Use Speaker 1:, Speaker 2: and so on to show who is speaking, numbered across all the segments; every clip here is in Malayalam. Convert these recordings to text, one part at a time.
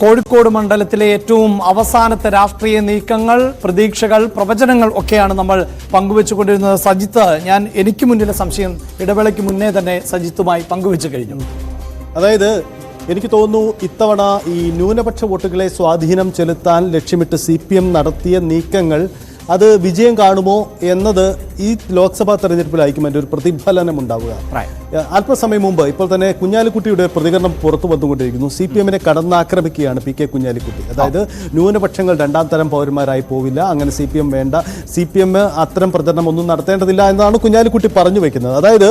Speaker 1: കോഴിക്കോട് മണ്ഡലത്തിലെ ഏറ്റവും അവസാനത്തെ രാഷ്ട്രീയ നീക്കങ്ങൾ, പ്രതീക്ഷകൾ, പ്രവചനങ്ങൾ ഒക്കെയാണ് നമ്മൾ പങ്കുവെച്ചുകൊണ്ടിരുന്നത്. സജിത്ത്, എനിക്ക് മുന്നിലെ സംശയം ഇടവേളയ്ക്ക് മുന്നേ തന്നെ സജിത്തുമായി പങ്കുവെച്ചു കഴിഞ്ഞു.
Speaker 2: അതായത് എനിക്ക് തോന്നുന്നു ഇത്തവണ ഈ ന്യൂനപക്ഷ വോട്ടുകളെ സ്വാധീനം ചെലുത്താൻ ലക്ഷ്യമിട്ട് CPM നടത്തിയ നീക്കങ്ങൾ അത് വിജയം കാണുമോ എന്നത് ഈ ലോക്സഭാ തെരഞ്ഞെടുപ്പിലായിരിക്കും അതിൻ്റെ ഒരു പ്രതിഫലനം ഉണ്ടാവുക. അല്പസമയം മുമ്പ് ഇപ്പോൾ തന്നെ കുഞ്ഞാലിക്കുട്ടിയുടെ പ്രതികരണം പുറത്തു വന്നുകൊണ്ടിരിക്കുന്നു. CPM-നെ കടന്നാക്രമിക്കുകയാണ് PK കുഞ്ഞാലിക്കുട്ടി. അതായത് ന്യൂനപക്ഷങ്ങൾ രണ്ടാം തരം പൗരന്മാരായി പോവില്ല, അങ്ങനെ CPM വേണ്ട, CPM അത്തരം പ്രചരണം ഒന്നും നടത്തേണ്ടതില്ല എന്നാണ് കുഞ്ഞാലിക്കുട്ടി പറഞ്ഞു വെക്കുന്നത്. അതായത്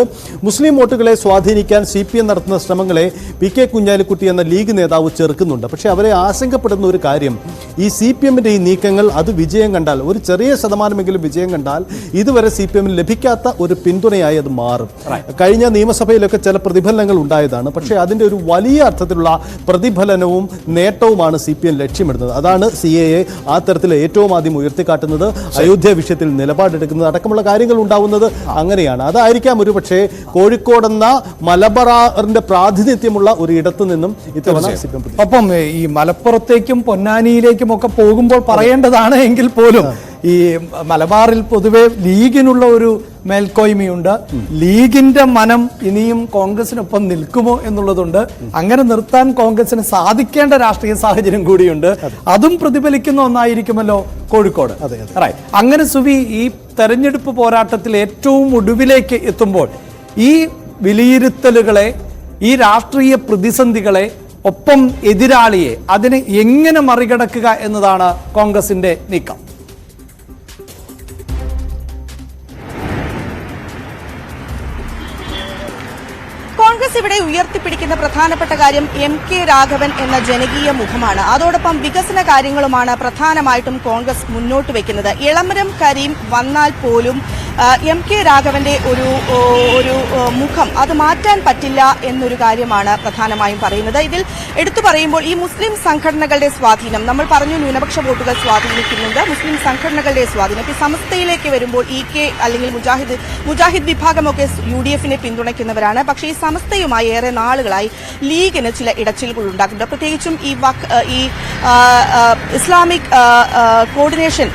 Speaker 2: മുസ്ലിം വോട്ടുകളെ സ്വാധീനിക്കാൻ CPM നടത്തുന്ന ശ്രമങ്ങളെ PK കുഞ്ഞാലിക്കുട്ടി എന്ന ലീഗ് നേതാവ് ചെറുക്കുന്നുണ്ട്. പക്ഷേ അവരെ ആശങ്കപ്പെടുന്ന ഒരു കാര്യം, ഈ CPM-ന്റെ ഈ നീക്കങ്ങൾ അത് വിജയം കണ്ടാൽ, ഒരു ചെറിയ ശതമാനമെങ്കിലും വിജയം കണ്ടാൽ ഇതുവരെ CPM-ന് ലഭിക്കാത്ത ഒരു പിന്തുണയായി അത് മാറും. കഴിഞ്ഞ നിയമസഭയിലൊക്കെ ചില പ്രതിഫലനങ്ങൾ ഉണ്ടായതാണ്, പക്ഷേ അതിൻ്റെ ഒരു വലിയ അർത്ഥത്തിലുള്ള പ്രതിഫലനവും നേട്ടവുമാണ് CPM ലക്ഷ്യമിടുന്നത്. അതാണ് CAA ആ തരത്തിൽ ഏറ്റവും ആദ്യം ഉയർത്തിക്കാട്ടുന്നത്. അയോധ്യ വിഷയത്തിൽ നിലപാടെടുക്കുന്നത് അടക്കമുള്ള കാര്യങ്ങൾ ഉണ്ടാവുന്നത് അങ്ങനെയാണ്. അതായിരിക്കാം ഒരു പക്ഷേ കോഴിക്കോടെന്ന മലബാറിന്റെ പ്രാതിനിധ്യമുള്ള ഒരു ഇടത്തു നിന്നും ഇത്തവണ CPM.
Speaker 1: ഒപ്പം ഈ മലപ്പുറത്തേക്കും പൊന്നാനിയിലേക്കും ഒക്കെ പോകുമ്പോൾ പറയേണ്ടതാണ് എങ്കിൽ പോലും ഈ മലബാറിൽ പൊതുവെ ലീഗിനുള്ള ഒരു മേൽക്കോയ്മയുണ്ട്. ലീഗിന്റെ മനം ഇനിയും കോൺഗ്രസിനൊപ്പം നിൽക്കുമോ എന്നുള്ളതുണ്ട്. അങ്ങനെ നിർത്താൻ കോൺഗ്രസിന് സാധിക്കേണ്ട രാഷ്ട്രീയ സാഹചര്യം കൂടിയുണ്ട്. അതും പ്രതിഫലിക്കുന്ന ഒന്നായിരിക്കുമല്ലോ കോഴിക്കോട്. അങ്ങനെ സുവി, ഈ തെരഞ്ഞെടുപ്പ് പോരാട്ടത്തിൽ ഏറ്റവും ഒടുവിലേക്ക് എത്തുമ്പോൾ ഈ വിലയിരുത്തലുകളെ, ഈ രാഷ്ട്രീയ പ്രതിസന്ധികളെ, ഒപ്പം എതിരാളിയെ, അതിനെ എങ്ങനെ മറികടക്കുക എന്നതാണ് കോൺഗ്രസിന്റെ നീക്കം.
Speaker 3: കോൺഗ്രസ് ഇവിടെ ഉയർത്തിപ്പിടിക്കുന്ന പ്രധാനപ്പെട്ട കാര്യം MK രാഘവൻ എന്ന ജനകീയ മുഖമാണ്. അതോടൊപ്പം വികസന കാര്യങ്ങളുമാണ് പ്രധാനമായിട്ടും കോൺഗ്രസ് മുന്നോട്ട് വെക്കുന്നത്. ഇളമരം കരീം വന്നാൽ പോലും MK രാഘവന്റെ ഒരു മുഖം അത് മാറ്റാൻ പറ്റില്ല എന്നൊരു കാര്യമാണ് പ്രധാനമായും പറയുന്നത്. ഇതിൽ എടുത്തു പറയുമ്പോൾ ഈ മുസ്ലിം സംഘടനകളുടെ സ്വാധീനം, നമ്മൾ പറഞ്ഞു ന്യൂനപക്ഷ വോട്ടുകൾ സ്വാധീനിക്കുന്നുണ്ട്, മുസ്ലിം സംഘടനകളുടെ സ്വാധീനം. ഈ സമസ്തയിലേക്ക് വരുമ്പോൾ EK അല്ലെങ്കിൽ മുജാഹിദ് വിഭാഗമൊക്കെ UDF-നെ പിന്തുണയ്ക്കുന്നവരാണ്. പക്ഷേ ഈ സമസ്തയുമായി ഏറെ നാളുകളായി ലീഗിന് ചില ഇടച്ചിലുകൾ ഉണ്ടാക്കുന്നുണ്ട്. പ്രത്യേകിച്ചും ഈ ഇസ്ലാമിക് കോർഡിനേഷൻ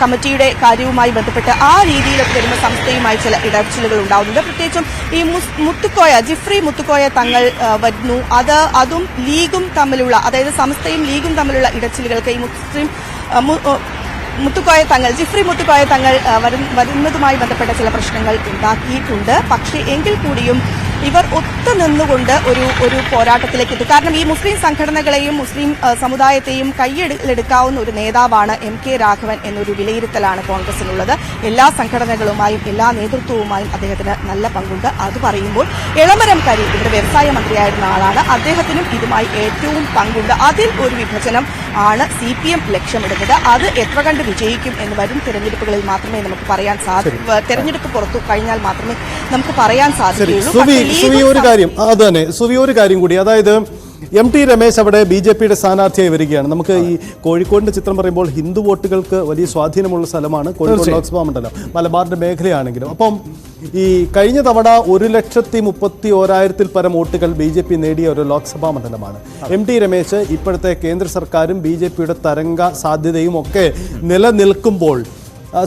Speaker 3: കമ്മിറ്റിയുടെ കാര്യവുമായി ബന്ധപ്പെട്ട് ആ രീതിയിലൊക്കെ വരുന്ന സംസ്ഥയുമായി ചില ഇടച്ചിലുകൾ ഉണ്ടാവുന്നുണ്ട്. പ്രത്യേകിച്ചും ഈ ജിഫ്രി മുത്തുക്കോയ തങ്ങൾ വരുന്നു. അതും ലീഗും തമ്മിലുള്ള, അതായത് സംസ്ഥയും ലീഗും തമ്മിലുള്ള ഇടച്ചിലുകൾക്ക് ഈ ജിഫ്രി മുത്തുക്കോയ തങ്ങൾ വരുന്നതുമായി ബന്ധപ്പെട്ട ചില പ്രശ്നങ്ങൾ ഉണ്ടാക്കിയിട്ടുണ്ട്. പക്ഷേ എങ്കിൽ കൂടിയും ഇവർ ഒത്തുനിന്നുകൊണ്ട് ഒരു പോരാട്ടത്തിലേക്ക് എത്തും. കാരണം ഈ മുസ്ലിം സംഘടനകളെയും മുസ്ലിം സമുദായത്തെയും കൈയെടുക്കാവുന്ന ഒരു നേതാവാണ് MK രാഘവൻ എന്നൊരു വിലയിരുത്തലാണ് കോൺഗ്രസിനുള്ളത്. എല്ലാ സംഘടനകളുമായും എല്ലാ നേതൃത്വവുമായും അദ്ദേഹത്തിന് നല്ല പങ്കുണ്ട്. അത് പറയുമ്പോൾ ഇളമരം കരീം ഇവിടെ വ്യവസായ മന്ത്രിയായിരുന്ന ആളാണ്, അദ്ദേഹത്തിനും ഇതുമായി ഏറ്റവും പങ്കുണ്ട്. അതിൽ ഒരു വിഭജനം ആണ് CPM ലക്ഷ്യമിടുന്നത്. അത് എത്ര കണ്ട് വിജയിക്കും എന്ന് വരും തെരഞ്ഞെടുപ്പുകളിൽ മാത്രമേ നമുക്ക് പറയാൻ സാധിക്കൂ. തെരഞ്ഞെടുപ്പ് പുറത്തു കഴിഞ്ഞാൽ മാത്രമേ നമുക്ക് പറയാൻ സാധിക്കുകയുള്ളൂ.
Speaker 2: സുവി, ഒരു കാര്യം കൂടി, അതായത് MT രമേശ് അവിടെ BJP-യുടെ സ്ഥാനാർത്ഥിയായി വരികയാണ്. നമുക്ക് ഈ കോഴിക്കോടിന്റെ ചിത്രം പറയുമ്പോൾ ഹിന്ദു വോട്ടുകൾക്ക് വലിയ സ്വാധീനമുള്ള സ്ഥലമാണ് കോഴിക്കോട് ലോക്സഭാ മണ്ഡലം, മലബാറിന്റെ മേഖലയാണെങ്കിലും. അപ്പം ഈ കഴിഞ്ഞ തവണ 1,31,000-ൽ പരം വോട്ടുകൾ BJP നേടിയ ഒരു ലോക്സഭാ മണ്ഡലമാണ്. MT രമേശ് ഇപ്പോഴത്തെ കേന്ദ്ര സർക്കാരും BJP-യുടെ തരംഗ സാധ്യതയും ഒക്കെ നിലനിൽക്കുമ്പോൾ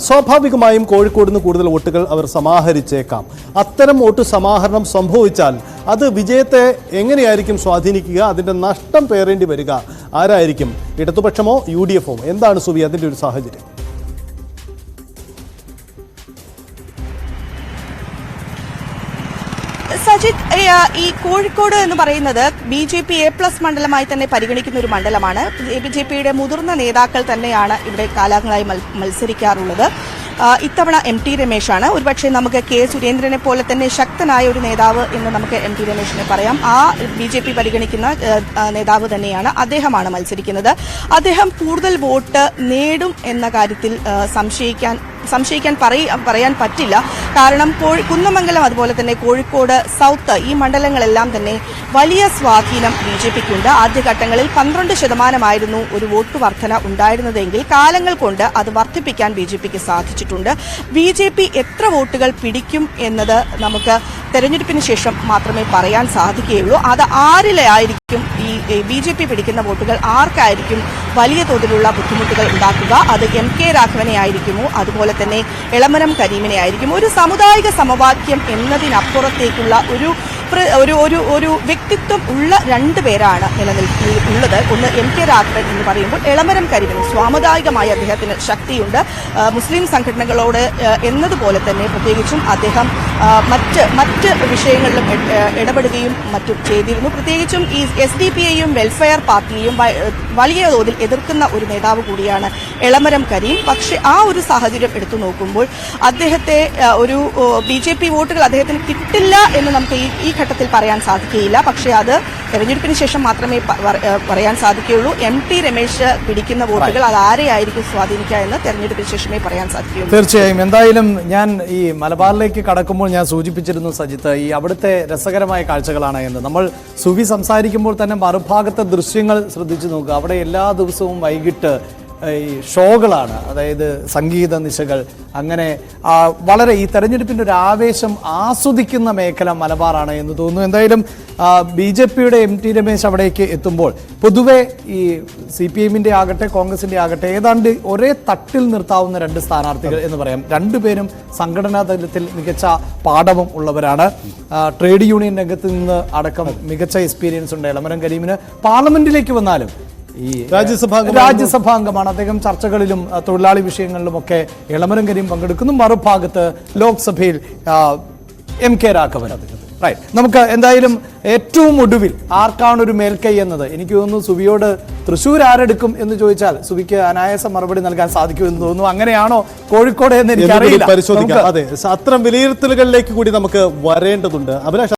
Speaker 2: സ്വാഭാവികമായും കോഴിക്കോട് നിന്ന് കൂടുതൽ വോട്ടുകൾ അവർ സമാഹരിച്ചേക്കാം. അത്തരം വോട്ട് സമാഹരണം സംഭവിച്ചാൽ അത് വിജയത്തെ എങ്ങനെയായിരിക്കും സ്വാധീനിക്കുക? അതിൻ്റെ നഷ്ടം പേറേണ്ടി വരിക ആരായിരിക്കും? ഇടതുപക്ഷമോ UDF-ഓ? എന്താണ് സുവി അതിൻ്റെ ഒരു സാഹചര്യം?
Speaker 3: സജിത്, ഈ കോഴിക്കോട് എന്ന് പറയുന്നത് BJP A+ മണ്ഡലമായി തന്നെ പരിഗണിക്കുന്ന ഒരു മണ്ഡലമാണ്. BJP-യുടെ മുതിർന്ന നേതാക്കൾ തന്നെയാണ് ഇവിടെ കാലാകാലങ്ങളായി മത്സരിക്കാറുള്ളത്. ഇത്തവണ MT രമേശാണ്. ഒരുപക്ഷെ നമുക്ക് K സുരേന്ദ്രനെ പോലെ തന്നെ ശക്തനായ ഒരു നേതാവ് എന്ന് നമുക്ക് MT രമേശിനെ പറയാം. ആ BJP പരിഗണിക്കുന്ന നേതാവ് തന്നെയാണ്, അദ്ദേഹമാണ് മത്സരിക്കുന്നത്. അദ്ദേഹം കൂടുതൽ വോട്ട് നേടും എന്ന കാര്യത്തിൽ പറയാൻ പറ്റില്ല. കാരണം കുന്നമംഗലം അതുപോലെ തന്നെ കോഴിക്കോട് സൗത്ത് ഈ മണ്ഡലങ്ങളെല്ലാം തന്നെ വലിയ സ്വാധീനം BJP-ക്കുണ്ട്. ആദ്യഘട്ടങ്ങളിൽ 12% ഒരു വോട്ട് വർധന ഉണ്ടായിരുന്നതെങ്കിൽ കാലങ്ങൾ കൊണ്ട് അത് വർദ്ധിപ്പിക്കാൻ BJP-ക്ക് സാധിച്ചിട്ടുണ്ട്. BJP എത്ര വോട്ടുകൾ പിടിക്കും എന്നത് നമുക്ക് തെരഞ്ഞെടുപ്പിന് ശേഷം മാത്രമേ പറയാൻ സാധിക്കുകയുള്ളൂ. അത് ആരിലായിരിക്കും ഈ ഈ BJP പിടിക്കുന്ന വോട്ടുകൾ ആർക്കായിരിക്കും വലിയ തോതിലുള്ള ബുദ്ധിമുട്ടുകൾ ഉണ്ടാക്കുക? അത് MK രാഘവനെ ആയിരിക്കുമോ, അതുപോലെ തന്നെ എളമരം കരീമിനെ ആയിരിക്കുമോ? ഒരു സാമുദായിക സമവാക്യം എന്നതിനപ്പുറത്തേക്കുള്ള ഒരു വ്യക്തിത്വം ഉള്ള രണ്ട് പേരാണ് ഉള്ളത്. ഒന്ന് MK രാഘവൻ എന്ന് പറയുമ്പോൾ എളമരം കരീമിന് സാമുദായികമായി അദ്ദേഹത്തിന് ശക്തിയുണ്ട്. മുസ്ലിം സംഘടനകളോട് എന്നതുപോലെ തന്നെ പ്രത്യേകിച്ചും അദ്ദേഹം മറ്റ് വിഷയങ്ങളിലും ഇടപെടുകയും മറ്റും ചെയ്തിരുന്നു. പ്രത്യേകിച്ചും ഈ SDPയെയും വെൽഫെയർ പാർട്ടിയെയും വലിയ തോതിൽ എതിർക്കുന്ന ഒരു നേതാവ് കൂടിയാണ് എളമരം കരീം. പക്ഷേ ആ ഒരു സാഹചര്യം എടുത്തു നോക്കുമ്പോൾ അദ്ദേഹത്തെ ഒരു BJP വോട്ടുകൾ അദ്ദേഹത്തിന് കിട്ടില്ല എന്ന് നമുക്ക് ഈ ഘട്ടത്തിൽ പറയാൻ സാധിക്കുകയില്ല. പക്ഷേ അത് തെരഞ്ഞെടുപ്പിന് ശേഷം മാത്രമേ പറയാൻ സാധിക്കുകയുള്ളൂ. MT രമേശ് പിടിക്കുന്ന വോട്ടുകൾ അത് ആരെയായിരിക്കും സ്വാധീനിക്കുക എന്ന് തെരഞ്ഞെടുപ്പിന് ശേഷമേ പറയാൻ സാധിക്കുകയുള്ളൂ.
Speaker 1: തീർച്ചയായും. എന്തായാലും ഞാൻ ഈ മലബാറിലേക്ക് കടക്കുമ്പോൾ ഞാൻ സൂചിപ്പിച്ചിരുന്നു സജിത്ത്, ഈ അവിടുത്തെ രസകരമായ കാഴ്ചകളാണ് എന്ന്. നമ്മൾ സുവി സംസാരിക്കുമ്പോൾ തന്നെ മറുഭാഗത്തെ ദൃശ്യങ്ങൾ ശ്രദ്ധിച്ചു നോക്കുക. അവിടെ എല്ലാ ദിവസവും വൈകിട്ട് ഈ ഷോകളാണ്, അതായത് സംഗീത നിശകൾ. അങ്ങനെ വളരെ ഈ തെരഞ്ഞെടുപ്പിൻ്റെ ഒരു ആവേശം ആസ്വദിക്കുന്ന മേഖല മലബാറാണ് എന്ന് തോന്നുന്നു. എന്തായാലും BJPയുടെ MT രമേശ് അവിടേക്ക് എത്തുമ്പോൾ പൊതുവെ ഈ CPMന്റെ ആകട്ടെ കോൺഗ്രസിൻ്റെ ആകട്ടെ ഏതാണ്ട് ഒരേ തട്ടിൽ നിർത്താവുന്ന രണ്ട് സ്ഥാനാർത്ഥികൾ എന്ന് പറയാം. രണ്ടുപേരും സംഘടനാ തലത്തിൽ മികച്ച പാഠവും ഉള്ളവരാണ്. ട്രേഡ് യൂണിയൻ രംഗത്ത് നിന്ന് അടക്കം മികച്ച എക്സ്പീരിയൻസ് ഉണ്ട് എളമരം കരീമിന്. പാർലമെന്റിലേക്ക് വന്നാലും ഈ രാജ്യസഭാംഗമാണ് അദ്ദേഹം. ചർച്ചകളിലും തൊഴിലാളി വിഷയങ്ങളിലുമൊക്കെ എളമരം കരീം പങ്കെടുക്കുന്നു. മറുഭാഗത്ത് ലോക്സഭയിൽ MK രാഘവൻ. റൈറ്റ്. നമുക്ക് എന്തായാലും ഏറ്റവും ഒടുവിൽ ആർക്കാണ് ഒരു മേൽക്കൈ എന്നത് എനിക്ക് തോന്നുന്നു സുവിയോട് തൃശ്ശൂർ ആരെടുക്കും എന്ന് ചോദിച്ചാൽ സുവിക്ക് അനായാസം മറുപടി നൽകാൻ സാധിക്കുമെന്ന് തോന്നുന്നു. അങ്ങനെയാണോ കോഴിക്കോട് എന്ന് എനിക്കറിയില്ല.
Speaker 2: പരിശോധിക്കാം. അതെ, അത്തരം വിലയിരുത്തലുകളിലേക്ക് കൂടി നമുക്ക് വരേണ്ടതുണ്ട്. അഭിലാഷ്,